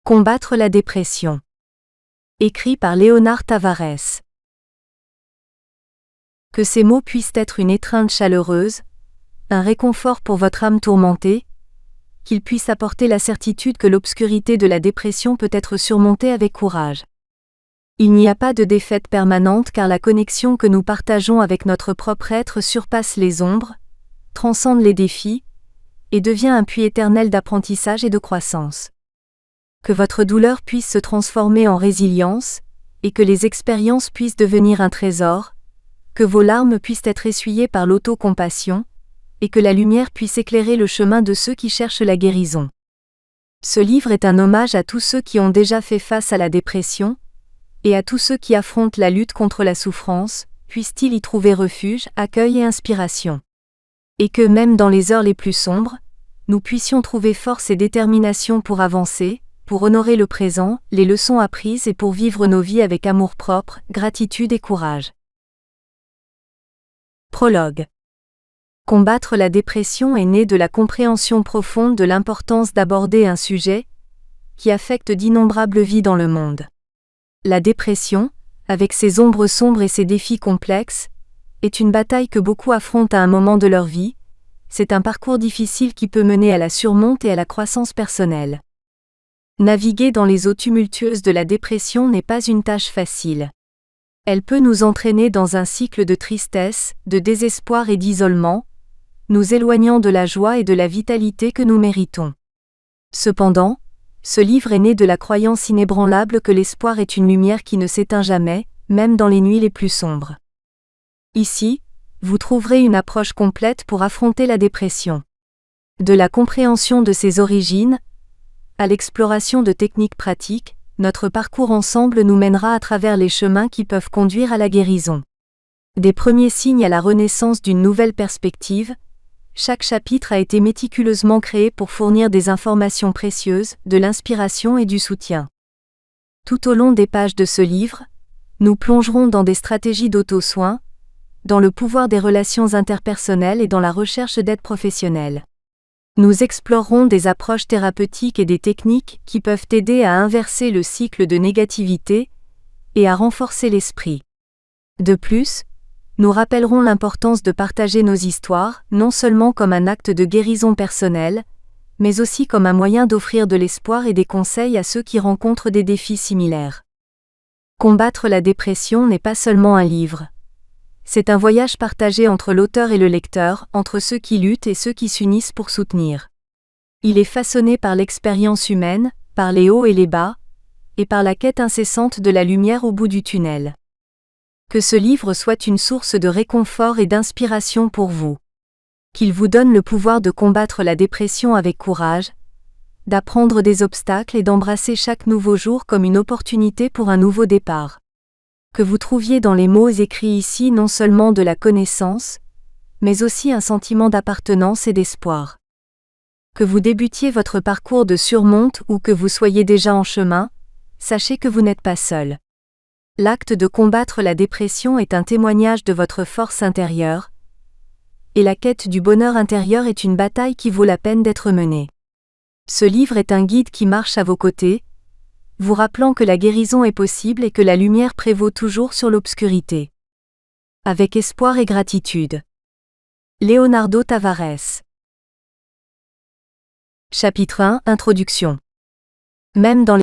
Combattre la dépression. Écrit par Léonard Tavares. Que ces mots puissent être une étreinte chaleureuse, un réconfort pour votre âme tourmentée, qu'ils puissent apporter la certitude que l'obscurité de la dépression peut être surmontée avec courage. Il n'y a pas de défaite permanente car la connexion que nous partageons avec notre propre être surpasse les ombres, transcende les défis, et devient un puits éternel d'apprentissage et de croissance. Que votre douleur puisse se transformer en résilience, et que les expériences puissent devenir un trésor, que vos larmes puissent être essuyées par l'autocompassion, et que la lumière puisse éclairer le chemin de ceux qui cherchent la guérison. Ce livre est un hommage à tous ceux qui ont déjà fait face à la dépression, et à tous ceux qui affrontent la lutte contre la souffrance, puissent-ils y trouver refuge, accueil et inspiration. Et que même dans les heures les plus sombres, nous puissions trouver force et détermination pour avancer, pour honorer le présent, les leçons apprises et pour vivre nos vies avec amour-propre, gratitude et courage. Prologue. Combattre la dépression est né de la compréhension profonde de l'importance d'aborder un sujet qui affecte d'innombrables vies dans le monde. La dépression, avec ses ombres sombres et ses défis complexes, est une bataille que beaucoup affrontent à un moment de leur vie. C'est un parcours difficile qui peut mener à la surmonte et à la croissance personnelle. Naviguer dans les eaux tumultueuses de la dépression n'est pas une tâche facile. Elle peut nous entraîner dans un cycle de tristesse, de désespoir et d'isolement, nous éloignant de la joie et de la vitalité que nous méritons. Cependant, ce livre est né de la croyance inébranlable que l'espoir est une lumière qui ne s'éteint jamais, même dans les nuits les plus sombres. Ici, vous trouverez une approche complète pour affronter la dépression. De la compréhension de ses origines, à l'exploration de techniques pratiques, notre parcours ensemble nous mènera à travers les chemins qui peuvent conduire à la guérison. Des premiers signes à la renaissance d'une nouvelle perspective, chaque chapitre a été méticuleusement créé pour fournir des informations précieuses, de l'inspiration et du soutien. Tout au long des pages de ce livre, nous plongerons dans des stratégies d'auto-soin, dans le pouvoir des relations interpersonnelles et dans la recherche d'aide professionnelle. Nous explorerons des approches thérapeutiques et des techniques qui peuvent aider à inverser le cycle de négativité et à renforcer l'esprit. De plus, nous rappellerons l'importance de partager nos histoires, non seulement comme un acte de guérison personnelle, mais aussi comme un moyen d'offrir de l'espoir et des conseils à ceux qui rencontrent des défis similaires. Combattre la dépression n'est pas seulement un livre. C'est un voyage partagé entre l'auteur et le lecteur, entre ceux qui luttent et ceux qui s'unissent pour soutenir. Il est façonné par l'expérience humaine, par les hauts et les bas, et par la quête incessante de la lumière au bout du tunnel. Que ce livre soit une source de réconfort et d'inspiration pour vous. Qu'il vous donne le pouvoir de combattre la dépression avec courage, d'apprendre des obstacles et d'embrasser chaque nouveau jour comme une opportunité pour un nouveau départ. Que vous trouviez dans les mots écrits ici non seulement de la connaissance, mais aussi un sentiment d'appartenance et d'espoir. Que vous débutiez votre parcours de surmonte ou que vous soyez déjà en chemin, sachez que vous n'êtes pas seul. L'acte de combattre la dépression est un témoignage de votre force intérieure, et la quête du bonheur intérieur est une bataille qui vaut la peine d'être menée. Ce livre est un guide qui marche à vos côtés, vous rappelant que la guérison est possible et que la lumière prévaut toujours sur l'obscurité. Avec espoir et gratitude. Leonardo Tavares. Chapitre 1 Introduction. Même dans